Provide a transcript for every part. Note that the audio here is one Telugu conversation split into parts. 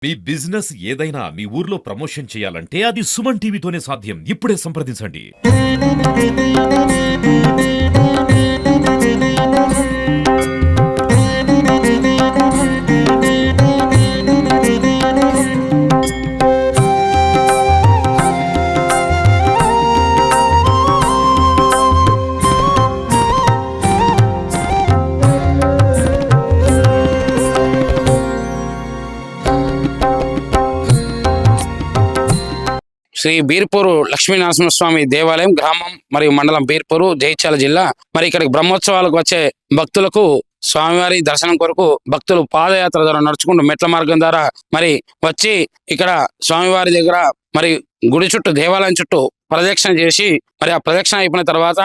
మీ బిజినెస్ ఏదైనా మీ ఊర్లో ప్రమోషన్ చేయాలంటే అది సుమన్ టీవీతోనే సాధ్యం. ఇప్పుడే సంప్రదించండి. శ్రీ బీర్పూరు లక్ష్మీనరసింహస్వామి దేవాలయం గ్రామం మరియు మండలం బీర్పూరు జగిత్యాల జిల్లా. మరి ఇక్కడికి బ్రహ్మోత్సవాలకు వచ్చే భక్తులకు స్వామివారి దర్శనం కొరకు భక్తులు పాదయాత్ర ద్వారా నడుచుకుంటూ మెట్ల మార్గం ద్వారా మరి వచ్చి ఇక్కడ స్వామివారి దగ్గర మరి గుడి చుట్టూ దేవాలయం చుట్టూ ప్రదక్షిణ చేసి మరి ఆ ప్రదక్షిణ అయిపోయిన తర్వాత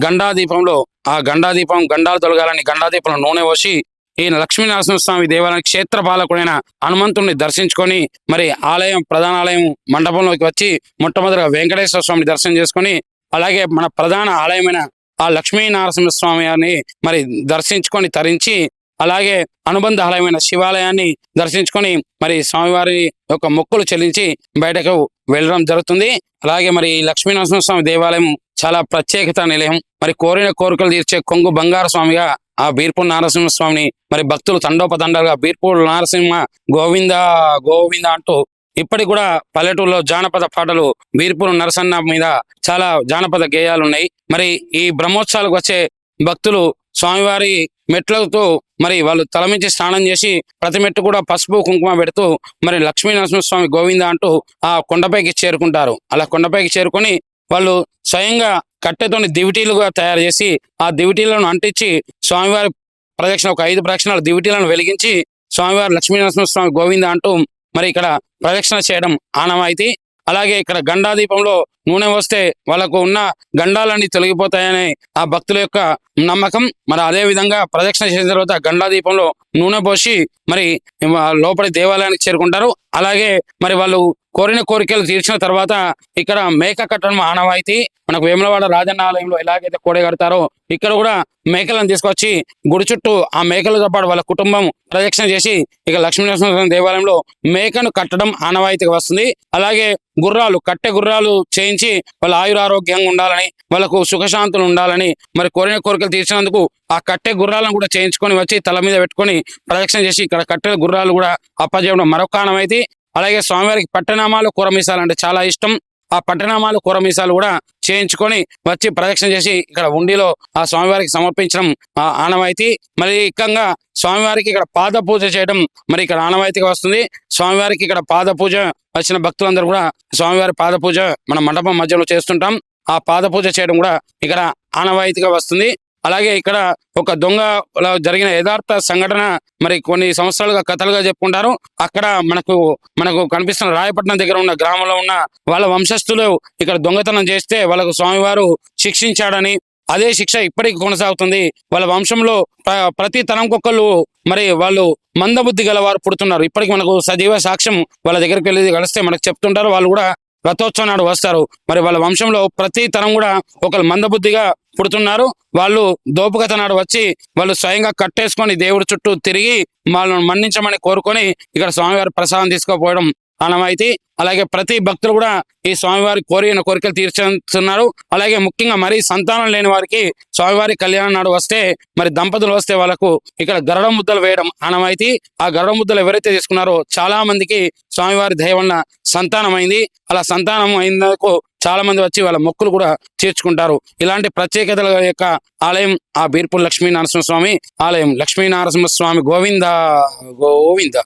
గండాదీపంలో ఆ గండాదీపం గండాలు తొలగాలని గండాదీపంలో నూనె పోసి ఈ లక్ష్మీనరసింహస్వామి దేవాలయం క్షేత్ర పాలకుడైన హనుమంతుడిని దర్శించుకొని మరి ఆలయం ప్రధాన ఆలయం మండపంలోకి వచ్చి మొట్టమొదటిగా వెంకటేశ్వర స్వామిని దర్శనం చేసుకొని అలాగే మన ప్రధాన ఆలయమైన ఆ లక్ష్మీనరసింహస్వామి అని మరి దర్శించుకొని తరించి అలాగే అనుబంధ ఆలయమైన శివాలయాన్ని దర్శించుకొని మరి స్వామివారి యొక్క మొక్కులు చెల్లించి బయటకు వెళ్ళడం జరుగుతుంది. అలాగే మరి ఈ లక్ష్మీనరసింహస్వామి దేవాలయం చాలా ప్రత్యేకత నిలయం. మరి కోరిన కోరికలు తీర్చే కొంగు బంగారు స్వామిగా ఆ బీర్పూర్ నరసింహస్వామిని మరి భక్తులు తండోపతండాలుగా బీర్పూర్ నరసింహ గోవింద గోవింద అంటూ ఇప్పటికి కూడా పల్లెటూరులో జానపద పాటలు బీర్పూర్ నరసన్న మీద చాలా జానపద గేయాలు ఉన్నాయి. మరి ఈ బ్రహ్మోత్సవాలకు వచ్చే భక్తులు స్వామివారి మెట్లతో మరి వాళ్ళు తలమించి స్నానం చేసి ప్రతి మెట్టు కూడా పసుపు కుంకుమ పెడుతూ మరి లక్ష్మీ నరసింహస్వామి గోవింద అంటూ ఆ కొండపైకి చేరుకుంటారు. అలా కొండపైకి చేరుకొని వాళ్ళు స్వయంగా కట్టెతోని దివిటీలుగా తయారు చేసి ఆ దివిటీలను అంటించి స్వామివారి ప్రదక్షిణ ఒక 5 ప్రదక్షిణాలు దివిటీలను వెలిగించి స్వామివారి లక్ష్మీనరసింహస్వామి గోవింద అంటూ మరి ఇక్కడ ప్రదక్షిణ చేయడం ఆనవాయితీ. అలాగే ఇక్కడ గండాదీపంలో నూనె వస్తే వాళ్ళకు ఉన్న గండాలన్నీ తొలగిపోతాయని ఆ భక్తుల యొక్క నమ్మకం. మరి అదే విధంగా ప్రదక్షిణ చేసిన తర్వాత గండాదీపంలో నూనె పోసి మరి లోపలి దేవాలయానికి చేరుకుంటారు. అలాగే మరి వాళ్ళు కోరిన కోరికలు తీర్చిన తర్వాత ఇక్కడ మేక కట్టడం ఆనవాయితీ. మనకు వేములవాడ రాజన్న ఆలయంలో ఎలాగైతే కోడే కడతారో ఇక్కడ కూడా మేకలను తీసుకొచ్చి గుడి చుట్టూ ఆ మేకలతో పాటు వాళ్ళ కుటుంబం ప్రదక్షిణ చేసి ఇక లక్ష్మీనరసింహస్వామి దేవాలయంలో మేకను కట్టడం ఆనవాయితీగా వస్తుంది. అలాగే గుర్రాలు కట్టె గుర్రాలు చేయించి వాళ్ళ ఆయురారోగ్యంగా ఉండాలని వాళ్ళకు సుఖశాంతులు ఉండాలని మరి కోరిన కోరికలు తీర్చినందుకు ఆ కట్టె గుర్రాలను కూడా చేయించుకొని వచ్చి తల మీద పెట్టుకొని ప్రదక్షిణ చేసి ఇక్కడ కట్టె గుర్రాలు కూడా అప్పజేయడం మరొక ఆనవాయితీ. అలాగే స్వామివారికి పట్టనామాలు కూరమీసాలు అంటే చాలా ఇష్టం. ఆ పట్టనామాలు కూరమీసాలు కూడా చేయించుకొని వచ్చి ప్రదక్షిణ చేసి ఇక్కడ ఉండిలో ఆ స్వామివారికి సమర్పించడం ఆనవాయితీ. మరి ఇకంగా స్వామివారికి ఇక్కడ పాద పూజ చేయడం మరి ఇక్కడ ఆనవాయితీగా వస్తుంది. స్వామివారికి ఇక్కడ పాద పూజ వచ్చిన భక్తులందరూ కూడా స్వామివారి పాద పూజ మన మండపం మధ్యలో చేస్తుంటాం. ఆ పాద పూజ చేయడం కూడా ఇక్కడ ఆనవాయితీగా వస్తుంది. అలాగే ఇక్కడ ఒక దొంగ జరిగిన యథార్థ సంఘటన మరి కొన్ని సంవత్సరాలుగా కథలుగా చెప్పుకుంటారు. అక్కడ మనకు కనిపిస్తున్న రాయపట్నం దగ్గర ఉన్న గ్రామంలో ఉన్న వాళ్ళ వంశస్థులు ఇక్కడ దొంగతనం చేస్తే వాళ్ళకు స్వామివారు శిక్షించాడని అదే శిక్ష ఇప్పటికి కొనసాగుతుంది. వాళ్ళ వంశంలో ప్రతి తరంకొకళ్ళు మరి వాళ్ళు మందబుద్ధి గల వారు పుడుతున్నారు. ఇప్పటికి మనకు సజీవ సాక్ష్యం వాళ్ళ దగ్గరికి వెళ్ళి కలిస్తే మనకు చెప్తుంటారు. వాళ్ళు కూడా రథోత్సవం నాడు వస్తారు. మరి వాళ్ళ వంశంలో ప్రతి తరం కూడా ఒకరు మందబుద్ధిగా పుడుతున్నారు. వాళ్ళు దోపుకథ నాడు వచ్చి వాళ్ళు స్వయంగా కట్టేసుకొని దేవుడి చుట్టూ తిరిగి వాళ్ళను మన్నించమని కోరుకొని ఇక్కడ స్వామివారి ప్రసాదం తీసుకోపోవడం ఆనవాయితీ. అలాగే ప్రతి భక్తులు కూడా ఈ స్వామివారి కోరిన కోరికలు తీర్చుతున్నారు. అలాగే ముఖ్యంగా మరి సంతానం లేని వారికి స్వామివారి కళ్యాణం నాడు వస్తే మరి దంపతులు వస్తే వాళ్ళకు ఇక్కడ గరుడ ముద్దలు వేయడం ఆనవాయితీ. ఆ గరుడ ముద్దలు ఎవరైతే తీసుకున్నారో చాలా మందికి స్వామివారి దయ వలన సంతానం అయింది. అలా సంతానం అయినందుకు చాలా మంది వచ్చి వాళ్ళ మొక్కులు కూడా తీర్చుకుంటారు. ఇలాంటి ప్రత్యేకతల యొక్క ఆలయం ఆ బీర్పూర్ లక్ష్మీ నరసింహస్వామి ఆలయం. లక్ష్మీ నరసింహస్వామి గోవింద గోవింద.